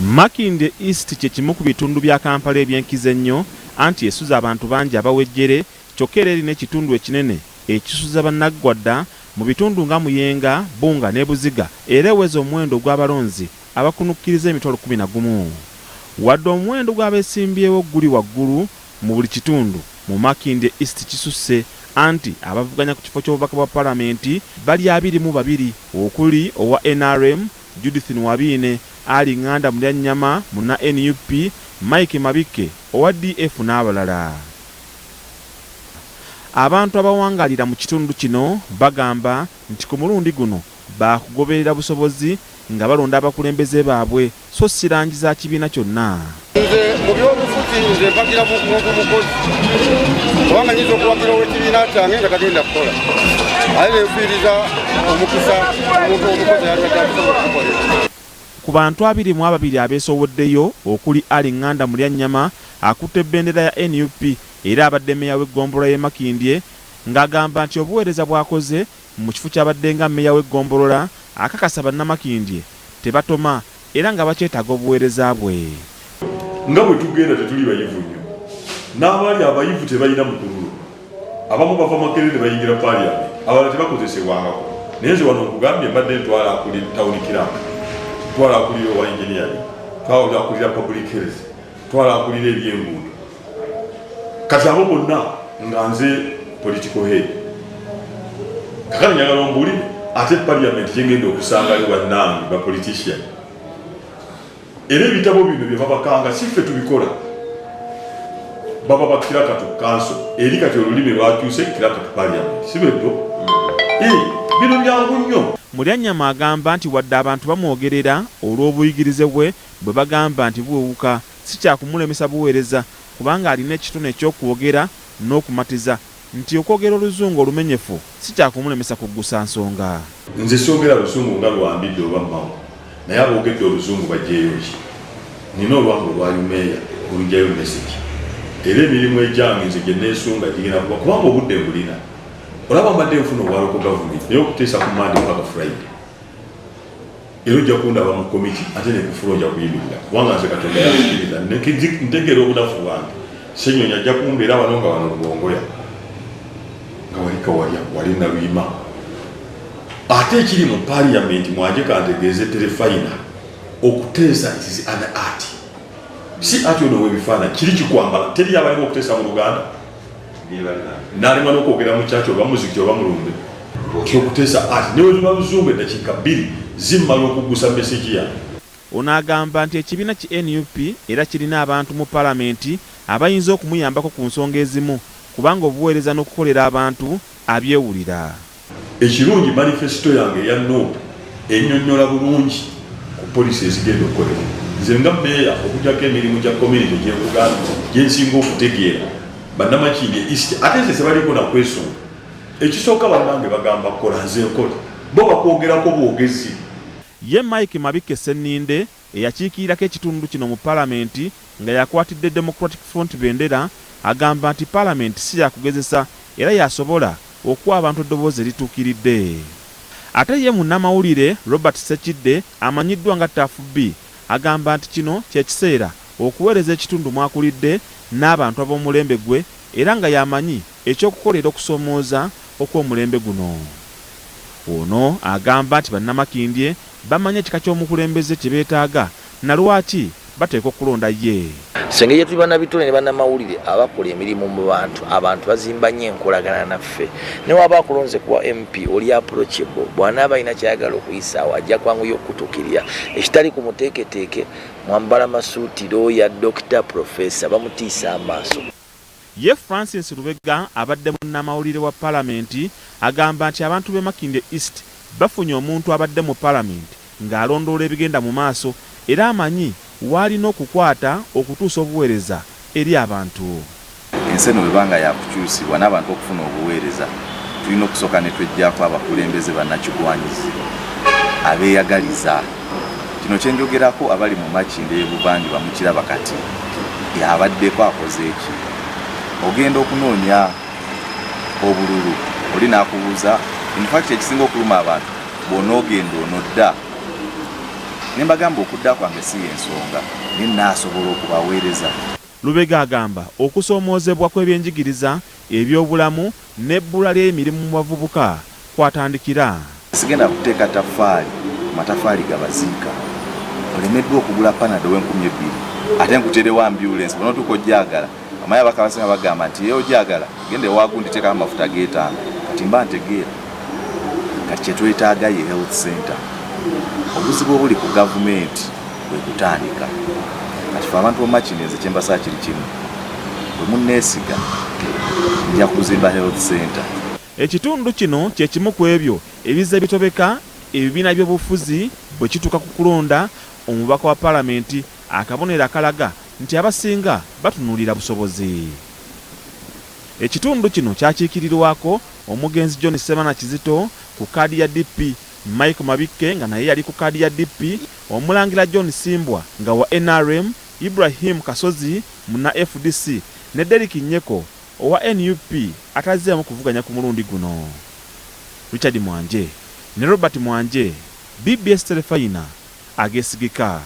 Makindye East kye kimu ku bitundu bya Kampala ebyenkize ennyo anti esuza abantu bangi abawejjere kyokka era erina ekitundu ekinene ekisuza bannaggwadda mu bitundu nga Muyenga, Bunga ne Buziga era eweza omuwendo gw'abalonzi abakunukkiriza emitwalo 11. Wadde omuwendo gw'abeesimbyewo guli waggulu mu buli kitundu mu Makindye East kisusse anti abavuganya ku kifo ky'obubaka bwa palamenti bali 22 okuli owa NRM Judith Nwabine, Ali Nganda Mulyanyama muna NUP, Mike Mabike owa DF n'abalala. Abantu abawangalira mu kitundu kino bagamba nti ku mulundi guno bakugoberera busobozi nga balonda abakulembeze baabwe so sirangi za kibiina kyonna. Nze mu byobufuzi nze mpagira muntu mukozi kubanga nyiza okuwagira ow'ekibiina kyange nga tagenda kukola aye nefiiriza omukisa omuntu omukozi yatatasobola okukolera. Ku bantu 22 abeesowoddeyo okuli Ali Nganda Mulyanyama akutte bendera ya NUP era abadde meya w'eggombolola y'e Makindye ng'agamba nti obuweereza bw'akoze mu kifo ky'abadde nga meya w'eggombolola akakasa bannamakindye tebatoma era nga bakyetaaga obuweereza bwe. Nga bwe tugenda tetuli bayivu nnyo n'abaali abayivu tebalina mukululo abamu bava Makerere ne bayingira Parliament abalala tebakozesebwangako naye nze wano nkugambye mbadde ntwala akuli tawuni kiranga twala akulira owa engineering twala akulira public health twala akulira ebyenguudo kati abo bonna nga nze political head kakati njagala ombulire ate Parliament kyengenda okusangayo bannange ba politician era ebitabo bino bye babakanga si ffe tubikola baba bakiraka tu kanso eri kati olulimi lwakyuse kiraka tu Parliament si bweddo bino byangu nnyo. Mulyanyama agamba nti wadde abantu bamwogerera olw'obuyigirize bwe bwe bagamba nti buwewuka si kyakumulemesa buweereza kubanga alina ekitone eky'okwogera n'okumatiza nti okwogera oluzungu olumenyefu si kyakumulemesa kuggusa nsonga. Nze soogera luzungu nga lwambidde oba mmawo naye aboogedde oluzungu bajjeeyo ki nina olwange olwayumeeya olugjayo message era emirimu egyange nze gye neesunga gigenda kuba kubanga obudde mbulina olaba mbadde nfuna obwaloko gavumenti naye okuteesa ku Monday paka Friday era ojja kundaba mu komiti ate nekufula ojja kuyimirira kubanga nze Katonda yansikiriza ntegeera obunafu bwange Ssenyonya ajja kumbeera wano nga wano Lugongoya nga wali naluyima ate ekiri mu Parliament mwaje kantegeeze terefayina okuteesa is an art si ati ono webifaananyi kiri kikwambala teri yabalina okuteesa mu Luganda n'alima n'okwogera mu kyakyo oba muziki oba mulumbe okuteesa ati newezuba luzungu eddakiika 2 zimmala okuggusa mesegi yange. Ono agamba nti ekibiina ki NUP era kirina abantu mu palamenti abayinza okumuyambako ku nsonga ezimu kubanga obuweereza n'okukolera abantu abyewulira. Ekirungi manifesito yange eya NOP ennyonnyola bulungi ku poliisi ezigenda okukolebwa. Nze nga mmeeya okugyako emirimu gya community gy'Uganda gyensinga okutegeera bannamakindye East ate nze sebaliko nakwesunga ekisooka bannange bagamba kola nze nkola bo bakwogerako bwogezi. Ye Mike Mabike Senninde eyakiikirirako ekitundu kino mu palamenti nga yakwatidde Democratic Front bendera agamba nti palamenti si yakugezesa era yasobola okuwa abantu eddoboozi erituukiridde. Ate ye munnamawulire Robert Sekidde amanyiddwa nga Tafu B agamba nti kino kye kiseera okuweereza ekitundu mwakulidde n'abantu ab'omulembe gwe era nga yamanyi ekyokukolera okusoomooza okw'omulembe guno. Ono agamba nti bannamakindye bamanyi ekika ky'omukulembeze kye beetaaga na lwaki bateekwa okulonda ye. Senge yetu bannabitone ne bannamawulire abakola emirimu mu abantu bazimba nnyo enkolagana naffe ne waba akulonze kuwa MP oli approachable bw'anaaba alina kyayagala okuyisaawo ajja kwanguya okutuukirira ekitali ku muteeketeeke mwambala masuuti looya Dr. Professor bamutiisa amaaso. Ye Francis Lubega abadde munnamawulire wa palamenti agamba nti abantu b'e Makindye East bafunye omuntu abadde mu palamenti ng'alondoola ebigenda mu maaso era amanyi waalina okukwata okutuusa obuweereza eri abantu. Ensi eno bwebanga yakukyusibwa n'abantu okufuna obuweereza tulina okusooka ne tweggyako abakulembeze bannakigwanyizi abeeyagaliza. Kino kye njogerako abali mu Makindye y'ebuvanjuba mukiraba kati yabaddeko akoze eki ogenda okunoonya obululu oli n'akubuuza in fact ekisinga okuluma abantu bw'onoogenda onodda nembagamba okudda kwange si ensonga naye naasobola okubaweereza. Lubega agamba okusoomoozebwa kw'ebyenjigiriza, ebyobulamu n'ebbula ly'emirimu mu bavubuka kwatandikira. Sigenda kuteeka tafaali matafaali gabaziika, olemeddwa okugula panado w'20,000 ate nkuteerewo ambulance bona tukojjagala. Amaya bakabasinga bagamba nti yeyo jagala gende wagundi teeka amafuta g5 kati mba ntegeera kati kyetwetaaga ye health center. Obuzibu obuli ku gavumenti bwe kutandika kati fe abantu bomakinenze kyembasa kiri kimu bwe munneesiga nja kuzimba health center. Ekitundu kino kye kimu ku ebyo ebiza bitobeka ebibiina by'obufuzi bwe kituuka ku kulonda omubaka wa paalamenti, akabonero akalaga nti abasinga batunuulira busobozi. Ekitundu kino kyakiikirirwako omugenzi John Semana Kizito ku kaadi ya DP, Mike Mabikke nga naye yali ku kaadi ya DP, omulangira John Simbwa nga wa NRM, Ibrahim Kasozi muna FDC ne Derek Nyeko owa NUP atazeemu kuvuganya ku mulundi guno. Richard Mwanje ne Robert Mwanje, BBS Telefayina agesigika.